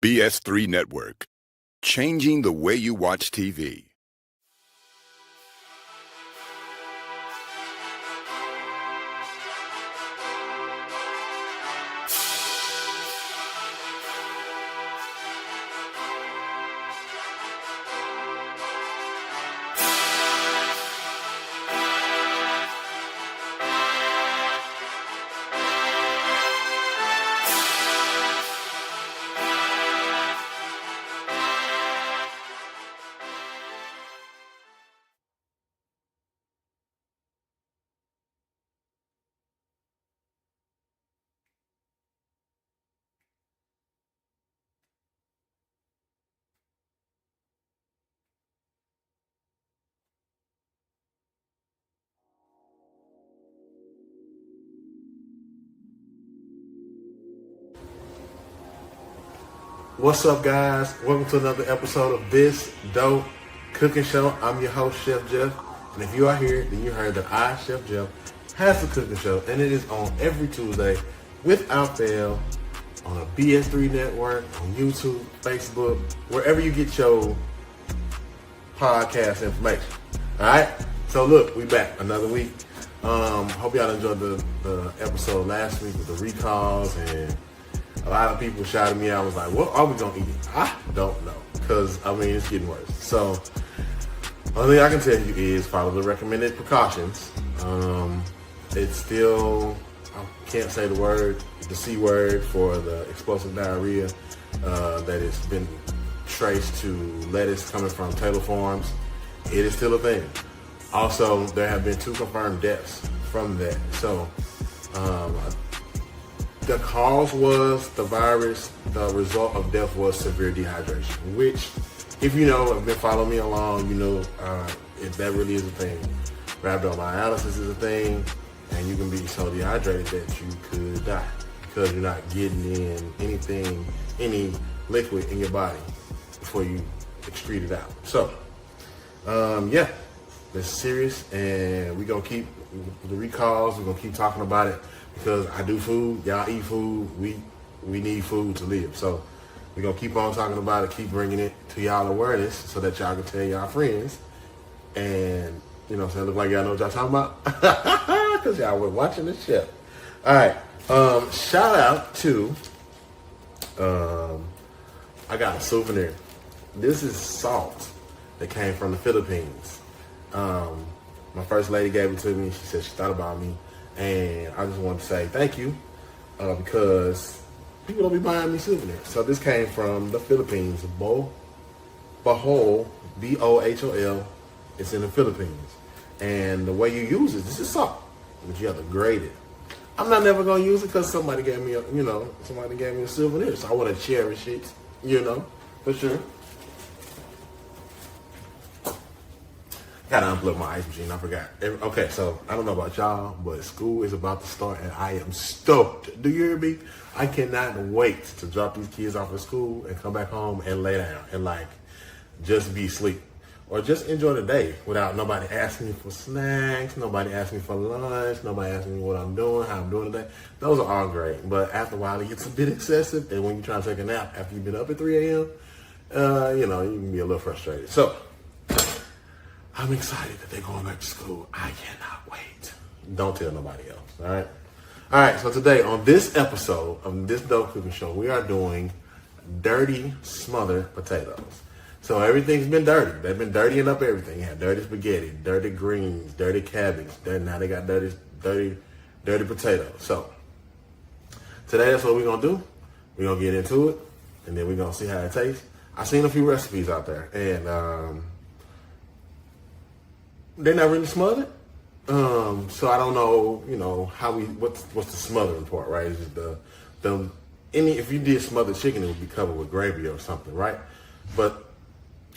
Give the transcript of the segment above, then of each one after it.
BS3 Network, changing the way you watch TV. What's up, guys? Welcome to another episode of This Dope Cooking Show. I'm your host, Chef Jeff. And if you are here, then you heard that I, Chef Jeff, has a cooking show. And it is on every Tuesday without fail on a BS3 network, on YouTube, Facebook, wherever you get your podcast information. All right? So look, we back another week. Hope y'all enjoyed the episode last week with the recalls, and a lot of people shouted me out. I was like, what are we going to eat? I don't know. Because, it's getting worse. So, only thing I can tell you is follow the recommended precautions. It's still, I can't say the C word for the explosive diarrhea that has been traced to lettuce coming from Taylor Farms. It is still a thing. Also, there have been 2 confirmed deaths from that. So, the cause was the virus. The result of death was severe dehydration, which, if you know, have been following me along, you know, if that really is a thing. Rhabdomyolysis is a thing, and you can be so dehydrated that you could die because you're not getting in any liquid in your body before you excrete it out. So, this is serious, and we're going to keep the recalls. We're going to keep talking about it. Because I do food, y'all eat food, we need food to live. So we're going to keep on talking about it, keep bringing it to y'all awareness so that y'all can tell y'all friends. And, you know what I'm saying, look like y'all know what y'all talking about. Because y'all were watching the show. All right. Shout out to, I got a souvenir. This is salt that came from the Philippines. My first lady gave it to me. She said she thought about me. And I just want to say thank you because people don't be buying me souvenirs. So this came from the Philippines, Bohol, B-O-H-O-L. It's in the Philippines. And the way you use it, this is salt, but you have to grate it. I'm not never going to use it because somebody gave me a souvenir. So I want to cherish it, for sure. Gotta unplug my ice machine, I forgot. Okay, so I don't know about y'all, but school is about to start and I am stoked. Do you hear me? I cannot wait to drop these kids off at school and come back home and lay down and just be asleep. Or just enjoy the day without nobody asking me for snacks, nobody asking me for lunch, nobody asking me what I'm doing, how I'm doing today. Those are all great, but after a while it gets a bit excessive, and when you try to take a nap after you've been up at 3 a.m., you can be a little frustrated. So, I'm excited that they're going back to school. I cannot wait. Don't tell nobody else, all right? All right, so today on this episode of This Dope Cooking Show, we are doing dirty smothered potatoes. So everything's been dirty. They've been dirtying up everything. You had dirty spaghetti, dirty greens, dirty cabbage. Now they got dirty potatoes. So today that's what we're going to do. We're going to get into it, and then we're going to see how it tastes. I've seen a few recipes out there, and they're not really smothered. So I don't know, what's the smothering part, right? Is it if you did smothered chicken, it would be covered with gravy or something, right? But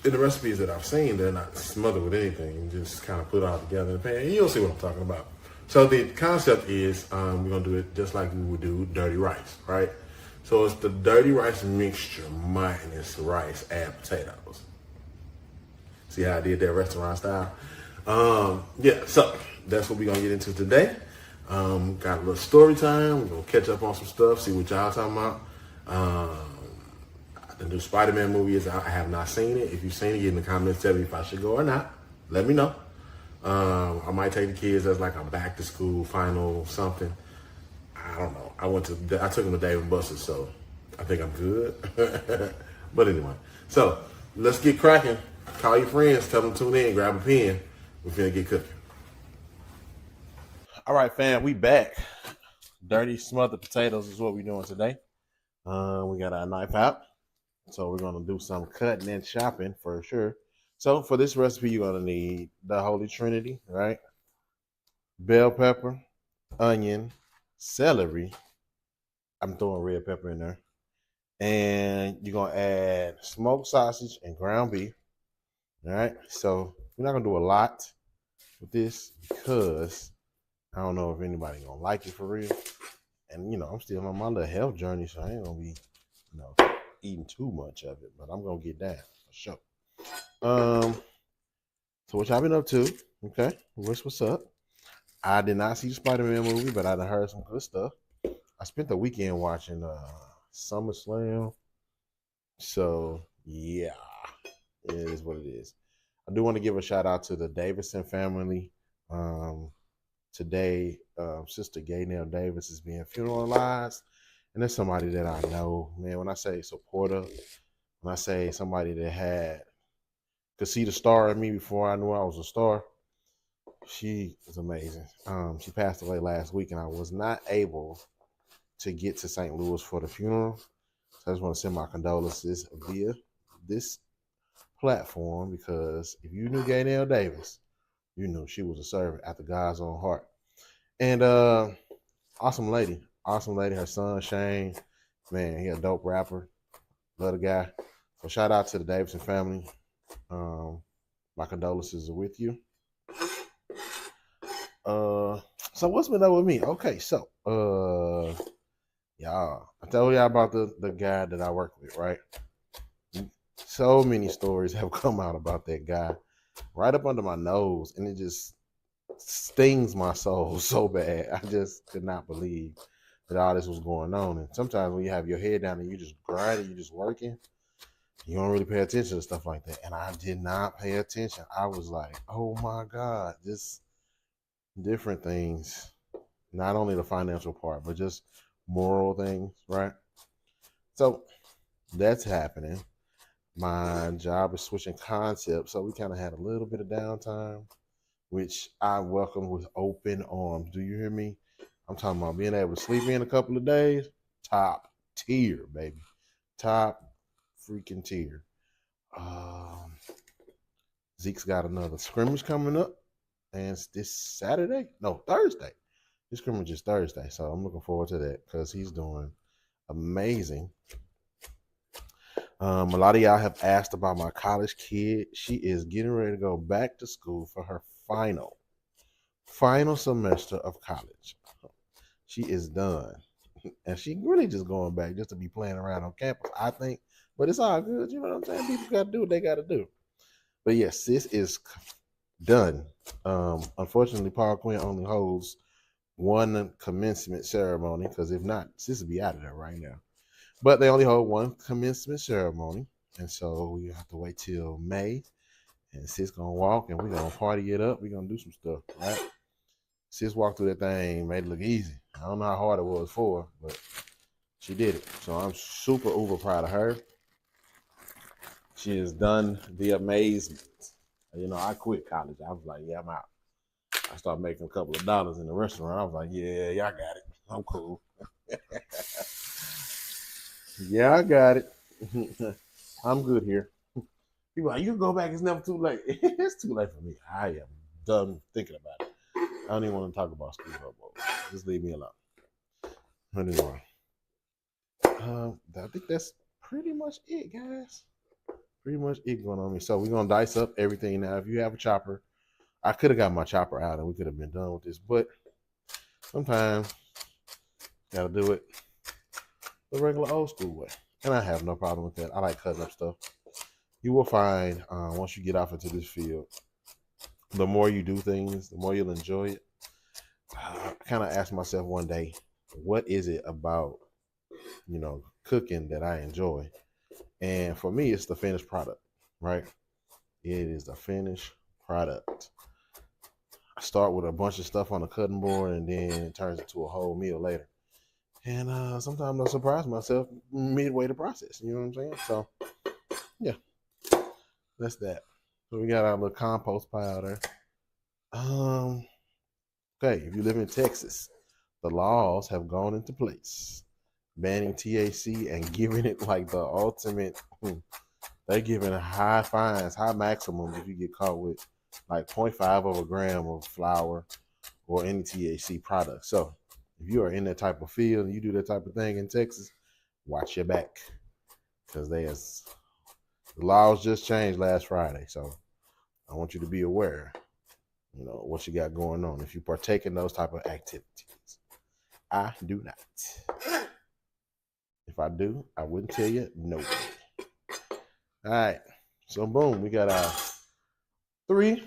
in the recipes that I've seen, they're not smothered with anything. You just kind of put it all together in the pan, and you'll see what I'm talking about. So the concept is we're going to do it just like we would do dirty rice, right? So it's the dirty rice mixture minus rice, add potatoes. See how I did that restaurant style? So that's what we're going to get into today. Got a little story time. We're going to catch up on some stuff, see what y'all talking about. The new Spider-Man movie is out. I have not seen it. If you've seen it, get in the comments, tell me if I should go or not. Let me know. I might take the kids as like a back to school final something. I don't know. I took them to Dave and Buster's, so I think I'm good. But anyway, so let's get cracking. Call your friends, tell them to tune in, grab a pen. We're finna get cooking. All right, fam, we back. Dirty smothered potatoes is what we're doing today. We got our knife out. So we're going to do some cutting and chopping for sure. So for this recipe, you're going to need the Holy Trinity, right? Bell pepper, onion, celery. I'm throwing red pepper in there. And you're going to add smoked sausage and ground beef. All right. So we're not going to do a lot with this because I don't know if anybody going to like it for real. And, I'm still on my little health journey, so I ain't going to be, eating too much of it, but I'm gonna get that for sure. So what y'all been up to? Okay, what's up? I did not see the Spider-Man movie, but I done heard some good stuff. I spent the weekend watching SummerSlam, so yeah, it is what it is. I do want to give a shout out to the Davidson family. Today, Sister Gaynell Davis is being funeralized. And that's somebody that I know, man. When I say supporter, when I say somebody that could see the star in me before I knew I was a star, she was amazing. She passed away last week, and I was not able to get to St. Louis for the funeral. So I just want to send my condolences via this platform, because if you knew Gaynell Davis, you knew she was a servant after God's own heart. And awesome lady. Her son, Shane, man, he a dope rapper. Love the guy. So shout out to the Davidson family. My condolences are with you. So what's been up with me? Okay, so y'all, I told y'all about the guy that I work with, right? So many stories have come out about that guy right up under my nose, and it just stings my soul so bad. I just could not believe that all this was going on. And sometimes when you have your head down and you just grinding, you just working, you don't really pay attention to stuff like that. And I did not pay attention. I was like, oh my God, just different things. Not only the financial part, but just moral things, right? So that's happening. My job is switching concepts, so we kind of had a little bit of downtime, which I welcome with open arms. Do you hear me? I'm talking about being able to sleep in a couple of days. Top tier, baby. Top freaking tier. Zeke's got another scrimmage coming up. And it's this Saturday? No, Thursday. This scrimmage is Thursday. So I'm looking forward to that because he's doing amazing. A lot of y'all have asked about my college kid. She is getting ready to go back to school for her final semester of college. She is done. And she really just going back just to be playing around on campus, I think. But it's all good. You know what I'm saying? People got to do what they got to do. But yes, sis is done. Unfortunately, Paul Quinn only holds one commencement ceremony, because if not, sis would be out of there right now. But they only hold one commencement ceremony. And so we have to wait till May. And sis going to walk and we're going to party it up. We're going to do some stuff, right? Sis walked through that thing, made it look easy. I don't know how hard it was for her, but she did it. So I'm super uber proud of her. She has done the amazement. I quit college. I was like, yeah, I'm out. I started making a couple of dollars in the restaurant. I was like, yeah, y'all got it. I'm cool. Yeah, I got it. I'm good here. People are like, you can go back. It's never too late. It's too late for me. I am done thinking about it. I don't even want to talk about school no more. Just leave me alone. Anyway, I think that's pretty much it, guys. Pretty much it going on me. So we're going to dice up everything now. If you have a chopper, I could have got my chopper out and we could have been done with this. But sometimes you got to do it the regular old school way. And I have no problem with that. I like cutting up stuff. You will find once you get off into this field, the more you do things, the more you'll enjoy it. I kind of asked myself one day, what is it about, cooking that I enjoy? And for me, it's the finished product, right? It is the finished product. I start with a bunch of stuff on the cutting board, and then it turns into a whole meal later. And sometimes I surprise myself midway the process. You know what I'm saying? So yeah, that's that. So we got our little compost pile there. Okay, if you live in Texas, the laws have gone into place, banning THC and giving it like the ultimate. They're giving high fines, high maximums if you get caught with like 0.5 of a gram of flour or any THC product. So if you are in that type of field and you do that type of thing in Texas, watch your back, because the laws just changed last Friday. So I want you to be aware, what you got going on if you partake in those type of activities. I do not. If I do, I wouldn't tell you no way. All right. So boom, we got our 3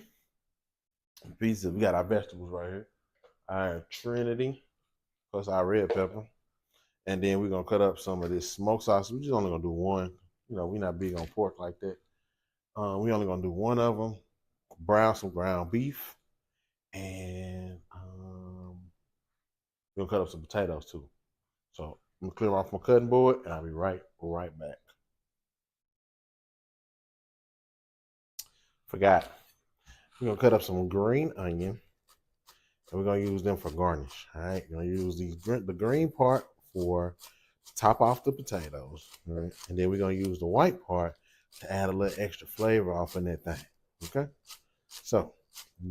pieces. We got our vegetables right here. Our Trinity, plus our red pepper. And then we're gonna cut up some of this smoked sausage. We're just only gonna do one. We're not big on pork like that. We only gonna do one of them. Brown some ground beef. And we're gonna cut up some potatoes too. So I'm gonna clear off my cutting board and I'll be right back. Forgot. We're gonna cut up some green onion, and we're gonna use them for garnish. All right, we're gonna use the green part for top off the potatoes, right? And then we're gonna use the white part to add a little extra flavor off in that thing. Okay, so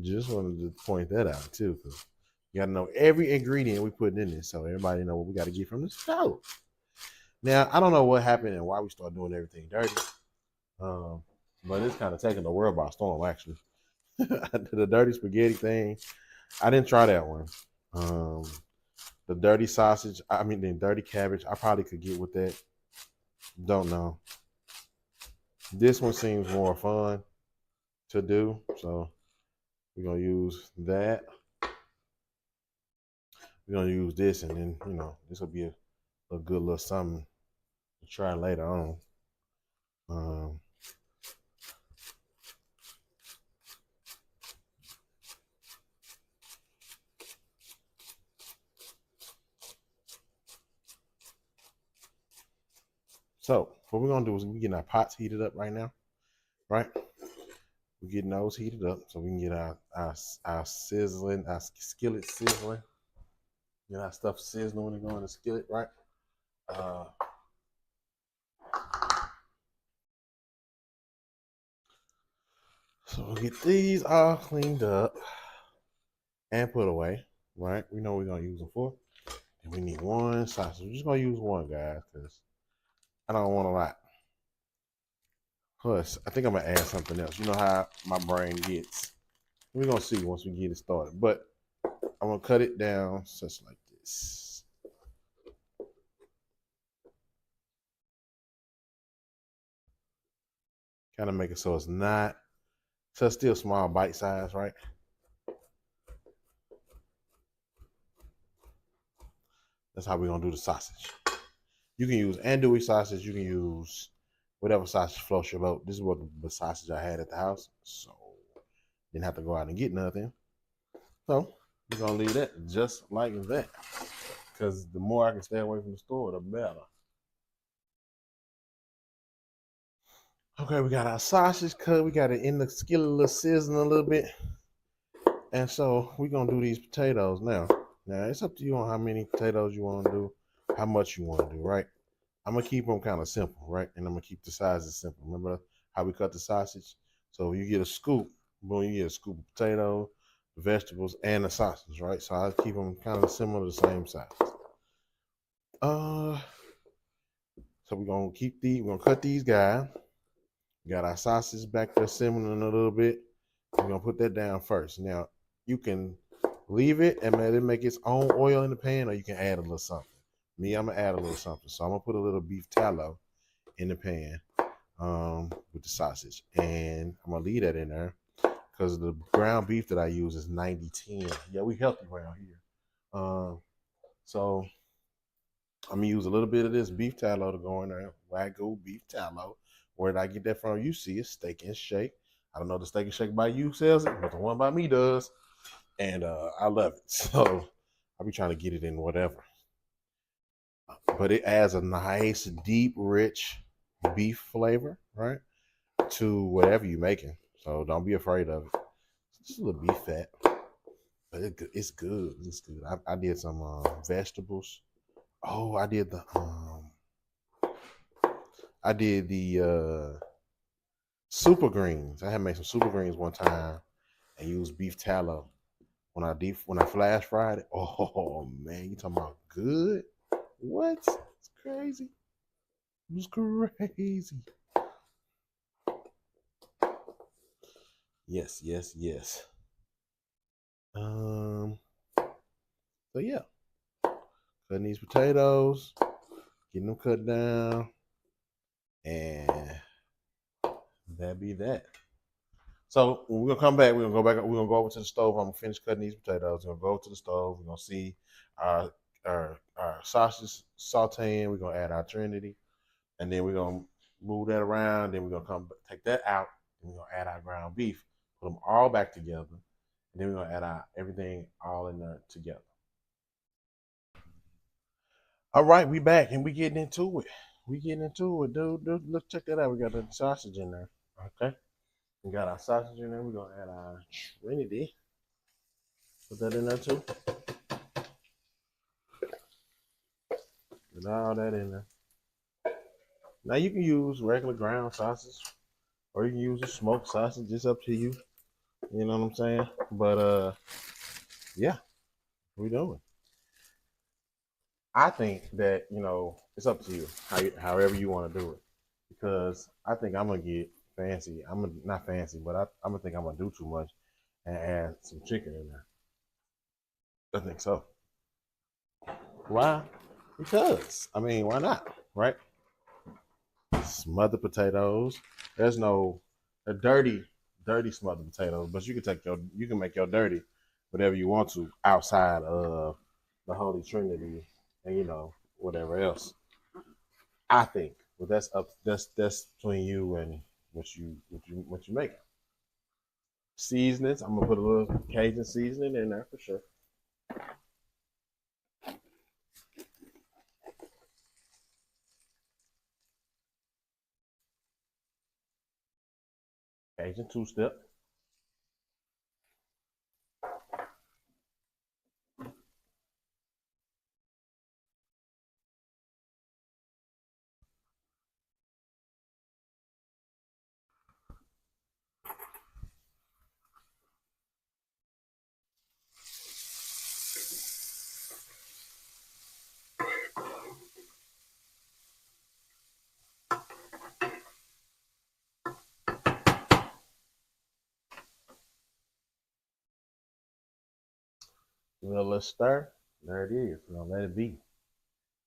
just wanted to point that out too, because you gotta know every ingredient we put in this, so everybody know what we gotta get from the stove. Now I don't know what happened and why we start doing everything dirty, but it's kind of taking the world by storm actually. The dirty spaghetti thing, I didn't try that one. The dirty sausage, the dirty cabbage, I probably could get with that. Don't know. This one seems more fun to do, so we're gonna use that. We're gonna use this, and then this will be a good little something to try later on. So what we're gonna do is we're getting our pots heated up right now, right? We're getting those heated up so we can get our sizzling, our skillet sizzling. Get our stuff sizzling when it go in the skillet, right? So we'll get these all cleaned up and put away, right? We know what we're gonna use them for. And we need one sausage. We're just gonna use one, guys, because I don't want a lot. Plus, I think I'm gonna add something else. You know how my brain gets. We're gonna see once we get it started. But I'm gonna cut it down such like this. Kind of make it so it's not, so it's still small bite size, right? That's how we're gonna do the sausage. You can use andouille sausage. You can use whatever sausage floats your boat. This is what the sausage I had at the house, so didn't have to go out and get nothing. So we're gonna leave that just like that, because the more I can stay away from the store, the better. Okay, we got our sausage cut. We got it in the skillet, a little sizzling a little bit, and so we're gonna do these potatoes now. Now it's up to you on how many potatoes you want to do, how much you want to do, right? I'm gonna keep them kind of simple, right? And I'm gonna keep the sizes simple. Remember how we cut the sausage? So you get a scoop, boom, you get a scoop of potato, vegetables, and the sausage, right? So I keep them kind of similar, the same size. So we're gonna cut these guys. We got our sausage back there simmering a little bit. We're gonna put that down first. Now you can leave it and let it make its own oil in the pan, or you can add a little something. Me, I'm gonna add a little something. So I'm gonna put a little beef tallow in the pan with the sausage, and I'm gonna leave that in there because the ground beef that I use is 90-10. Yeah, we healthy around here. So I'm gonna use a little bit of this beef tallow to go in there. Wagyu beef tallow. Where did I get that from? You see it, Steak and Shake. I don't know if the Steak and Shake by you sells it, but the one by me does. And I love it. So I'll be trying to get it in whatever. But it adds a nice, deep, rich beef flavor, right? To whatever you're making. So don't be afraid of it. Just a little beef fat. But it's good. It's good. I did some vegetables. Oh, I did the super greens. I had made some super greens one time and used beef tallow when I flash fried it. Oh man, you talking about good? What? It's crazy. It was crazy. Yes, yes, yes. So yeah, cutting these potatoes, getting them cut down, and that be that. So when we're gonna come back, we're gonna go back. We're gonna go over to the stove. I'm gonna finish cutting these potatoes. We're gonna go to the stove. We're gonna see our sausage sauteing. We're gonna add our Trinity, and then we're gonna move that around. Then we're gonna come take that out. And we're gonna add our ground beef. Put them all back together, and then we're gonna add our everything all in there together. All right, we back and we getting into it. We getting into it, dude. Look, check that out. We got the sausage in there. Okay, we got our sausage in there. We're gonna add our Trinity. Put that in there too. Put all that in there. Now you can use regular ground sausage, or you can use a smoked sausage. It's up to you. You know what I'm saying? But yeah, we doing. I think that it's up to you however you want to do it, because I think I'm gonna get fancy. Not fancy, but I'm gonna think I'm gonna do too much and add some chicken in there. I think so. Why? Because why not? Right? Smothered potatoes. There's no a dirty smothered potatoes, but you can make your dirty whatever you want to outside of the Holy Trinity and whatever else. I think, but that's between you and what you make. Seasonings. I'm gonna put a little Cajun seasoning in there for sure. Cajun two-step. Give it a little stir. There it is. Don't let it be.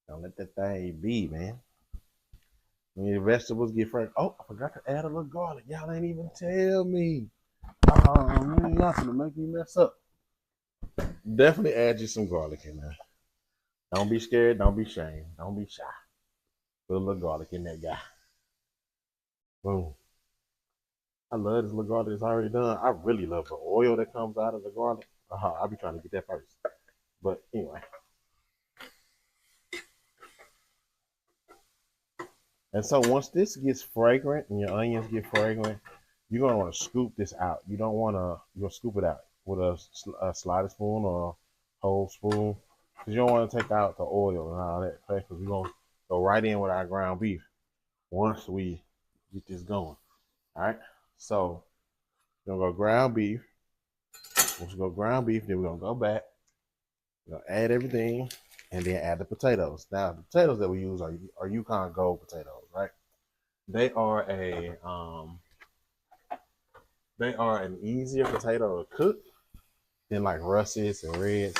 Don't let that thing be, man. When your vegetables get fresh. Oh, I forgot to add a little garlic. Y'all ain't even tell me. Oh man, y'all gonna make me mess up. Definitely add you some garlic in there. Don't be scared. Don't be ashamed. Don't be shy. Put a little garlic in that guy. Boom. I love this little garlic that's already done. I really love the oil that comes out of the garlic. I'll be trying to get that first. But anyway. And so once this gets fragrant and your onions get fragrant, you're gonna want to scoop this out. You don't want to. You'll scoop it out with a sliding spoon or a whole spoon, because you don't want to take out the oil and all that. Okay, because we're gonna go right in with our ground beef once we get this going. All right. So we're gonna go ground beef. Once we go ground beef, then we're gonna go back. We're gonna add everything, and then add the potatoes. Now the potatoes that we use are Yukon Gold potatoes, right? They are an easier potato to cook than like russets and reds,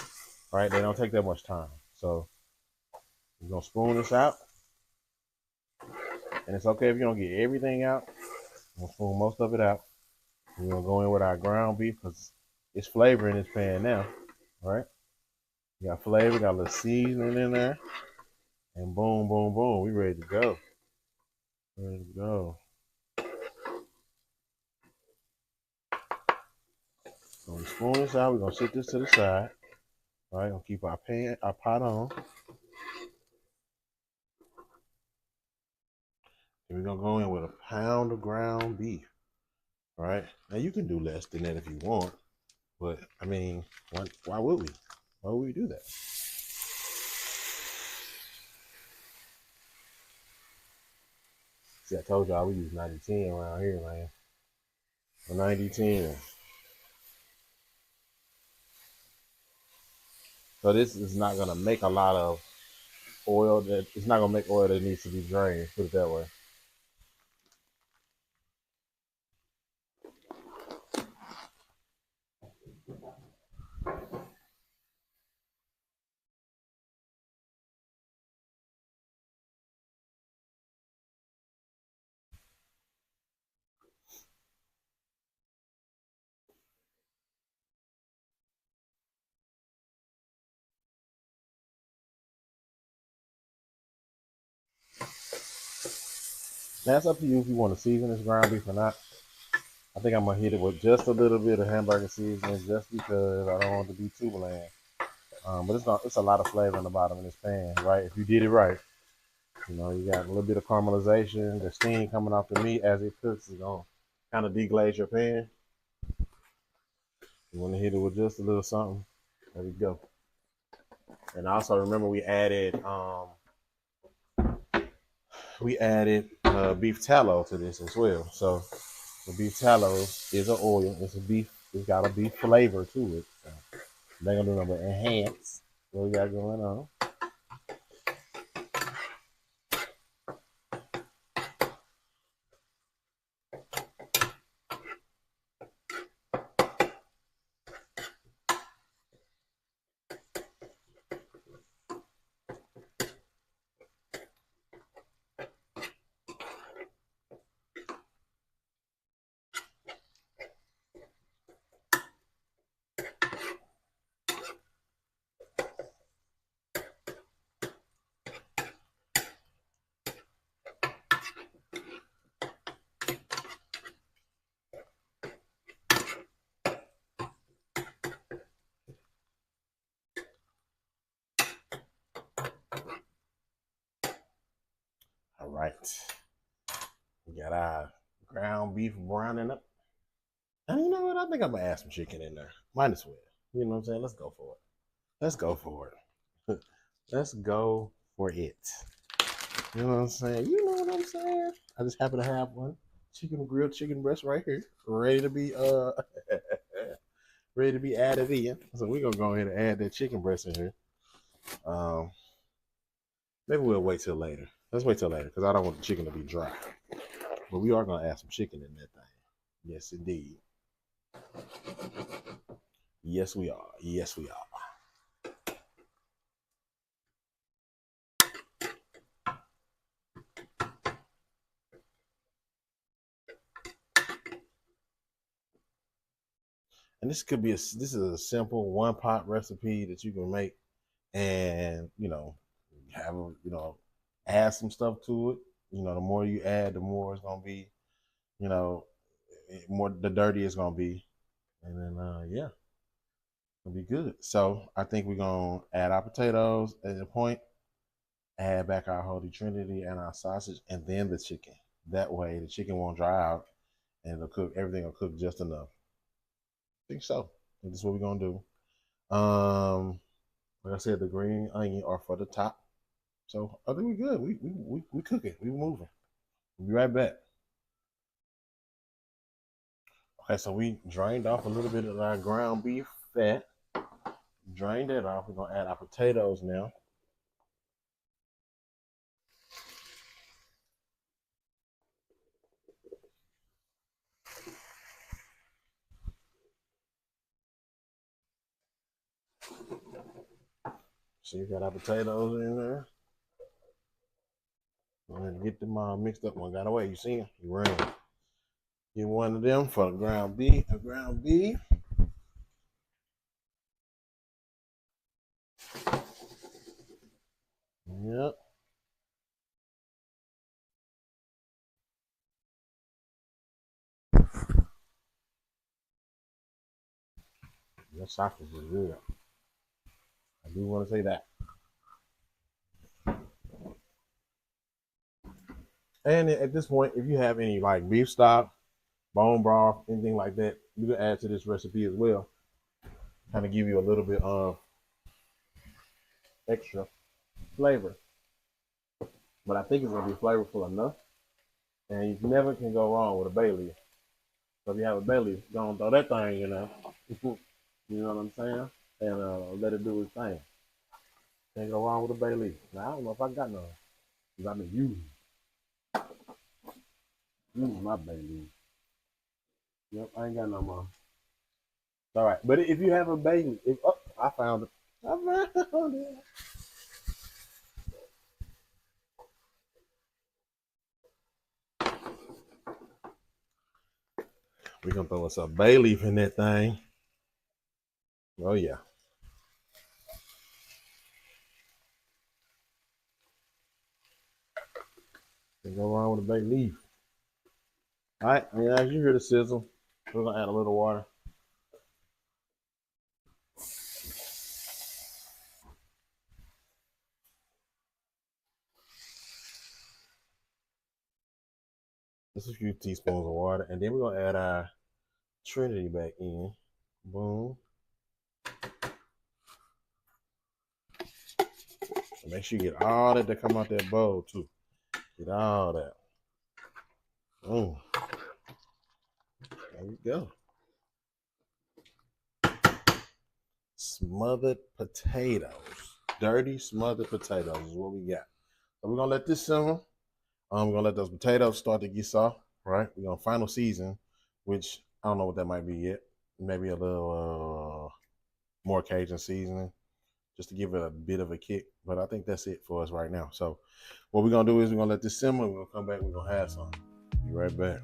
right? They don't take that much time. So we're gonna spoon this out, and it's okay if you don't get everything out. We're gonna spoon most of it out. We're gonna go in with our ground beef because it's flavor in this pan now, right? We got flavor, got a little seasoning in there, And boom, boom, boom. We ready to go. Ready to go. So we spoon this out. We're gonna sit this to the side. All right, gonna keep our pot on. And we're gonna go in with a pound of ground beef. All right. Now you can do less than that if you want, but I mean, why would we? Why would we do that? See, I told y'all we use 90-10 around here, man. 90-10. So this is not gonna make a lot of oil. It's not gonna make oil that needs to be drained. Put it that way. Now it's up to you if you want to season this ground beef or not. I think I'm gonna hit it with just a little bit of hamburger seasoning, just because I don't want it to be too bland. But it's a lot of flavor in the bottom of this pan, right? If you did it right, you know, you got a little bit of caramelization, the steam coming off the meat as it cooks is gonna kind of deglaze your pan. You want to hit it with just a little something. There we go. And also remember we added beef tallow to this as well. So the beef tallow is an oil. It's a beef. It's got a beef flavor to it. So they're gonna do nothing but enhance what we got going on. All right. We got our ground beef browning up. And you know what? I think I'm gonna add some chicken in there. Might as well. You know what I'm saying? Let's go for it. Let's go for it. Let's go for it. You know what I'm saying? You know what I'm saying? I just happen to have one grilled chicken breast right here, ready to be ready to be added in. So we're gonna go ahead and add that chicken breast in here. Um, maybe we'll wait till later. Let's wait till later because I don't want the chicken to be dry. But we are gonna add some chicken in that thing. Yes, indeed. Yes, we are. Yes, we are. And this is a simple one pot recipe that you can make, and have add some stuff to it. The more you add, the more it's gonna be, you know, more the dirtier it's gonna be, and then yeah, it'll be good. So I think we're gonna add our potatoes at the point, add back our holy trinity and our sausage, and then the chicken. That way, the chicken won't dry out, and it'll cook. Everything will cook just enough. I think so. I think this is what we're gonna do. Like I said, the green onion are for the top. So I think we're good. We cooking. We moving. We'll be right back. Okay, so we drained off a little bit of our ground beef fat. Drained it off. We're gonna add our potatoes now. So you got our potatoes in there. I'm gonna get them all mixed up. One got away. You see him? You ran. Get one of them for the ground beef. A ground beef. Yep. That sausage is good. I do want to say that. And at this point, if you have any like beef stock, bone broth, anything like that, you can add to this recipe as well. Kind of give you a little bit of extra flavor. But I think it's gonna be flavorful enough. And you never can go wrong with a bay leaf. So if you have a bay leaf, go and throw that thing in there. You know what I'm saying? And let it do its thing. Can't go wrong with a bay leaf. Now I don't know if I got none. Cause I've been using my bay leaf. Yep, I ain't got no more. All right, but if you have a bay leaf, I found it. I found it. We're gonna throw us a bay leaf in that thing. Oh yeah. Can't go wrong with a bay leaf. All right, and as you hear the sizzle, we're gonna add a little water. Just a few teaspoons of water, and then we're gonna add our Trinity back in. Boom. And make sure you get all that come out that bowl too. Get all that. Boom. There we go. Smothered potatoes. Dirty smothered potatoes is what we got. So we're gonna let this simmer. We're gonna let those potatoes start to get soft, right? We're gonna final season, which I don't know what that might be yet. Maybe a little more Cajun seasoning, just to give it a bit of a kick. But I think that's it for us right now. So what we're gonna do is we're gonna let this simmer. We're gonna come back. We're gonna have some. Be right back.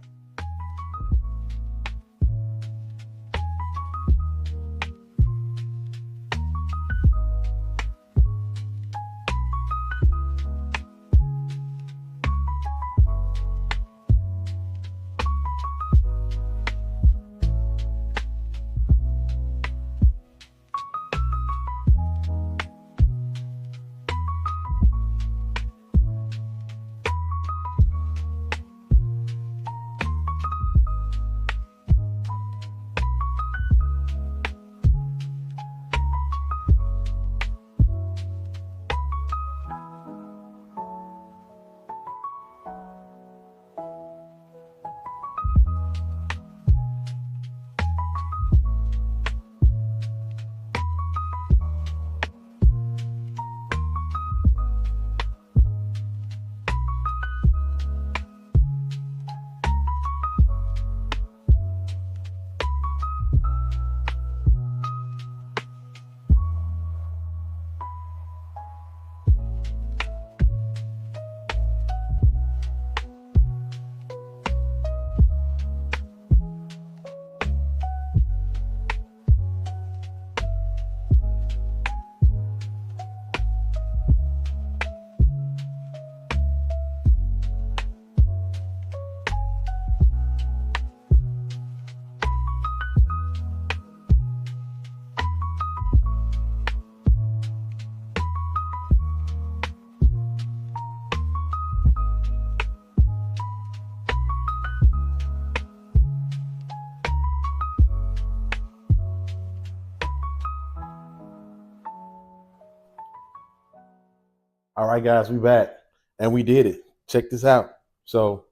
All right, guys, we back and we did it. Check this out. So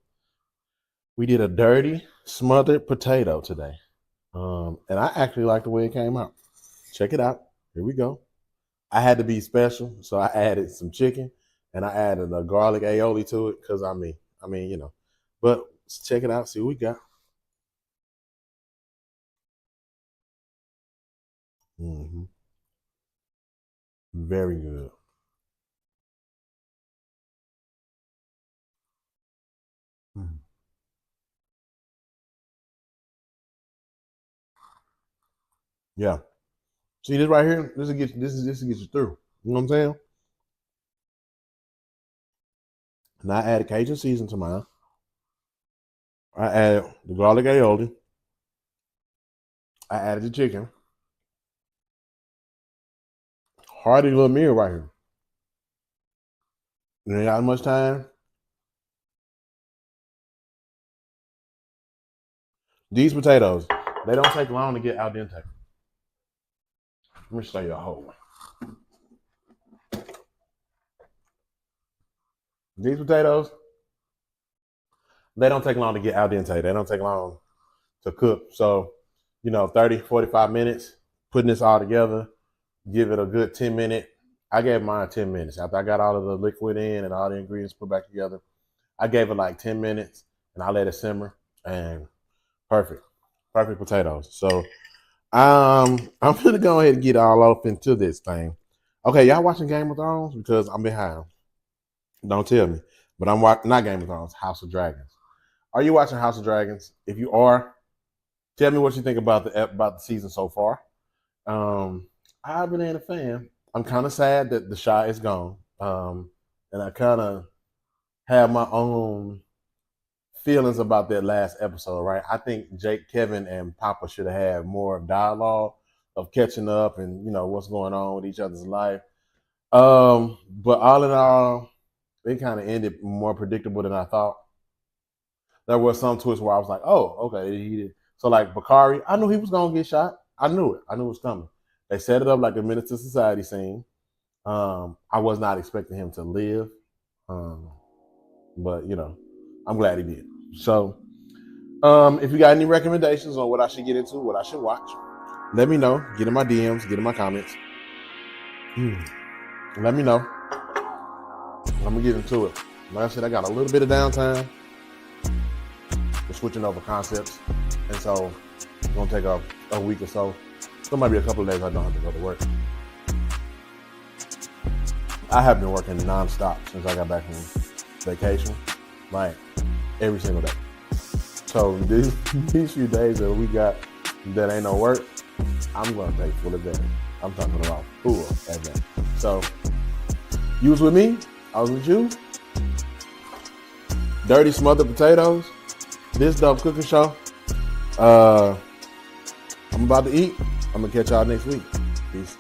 we did a dirty smothered potato today, and I actually like the way it came out. Check it out. Here we go. I had to be special, so I added some chicken and I added a garlic aioli to it because you know. But check it out. See what we got. Mm-hmm. Very good. Mm. Yeah. See this right here? This will get you through. You know what I'm saying? And I added Cajun season to mine. I added the garlic aioli. I added the chicken. hearty little meal right here. You ain't got much time. These potatoes, they don't take long to get al dente. Let me show you a whole one. These potatoes, they don't take long to get al dente. They don't take long to cook. So, 30, 45 minutes, putting this all together, give it a good 10-minute. I gave mine 10 minutes. After I got all of the liquid in and all the ingredients put back together, I gave it like 10 minutes and I let it simmer, and perfect potatoes. So I'm gonna go ahead and get all up into this thing. Okay, y'all watching Game of Thrones? Because I'm behind. Don't tell me. But I'm watching, not Game of Thrones, House of Dragons. Are you watching House of Dragons? If you are, tell me what you think about the season so far. I've been a fan. I'm kind of sad that the Shy is gone. And I kind of have my own feelings about that last episode, right? I think Jake, Kevin, and Papa should have had more dialogue of catching up and, what's going on with each other's life. But all in all, it kind of ended more predictable than I thought. There was some twist where I was like, oh, okay, he did. So like Bakari, I knew he was going to get shot. I knew it. I knew it was coming. They set it up like a Menace to Society scene. I was not expecting him to live. But, I'm glad he did. So, if you got any recommendations on what I should get into, what I should watch, let me know. Get in my DMs, get in my comments. Let me know. I'm going to get into it. Like I said, I got a little bit of downtime. We're switching over concepts. And so, it's going to take a week or so. So, might be a couple of days I don't have to go to work. I have been working nonstop since I got back from vacation. Like, every single day. So these few days that we got that ain't no work, I'm going to take full advantage. I'm talking about full advantage. So you was with me. I was with you. Dirty Smothered Potatoes. This Dope Cooking Show. I'm about to eat. I'm going to catch y'all next week. Peace.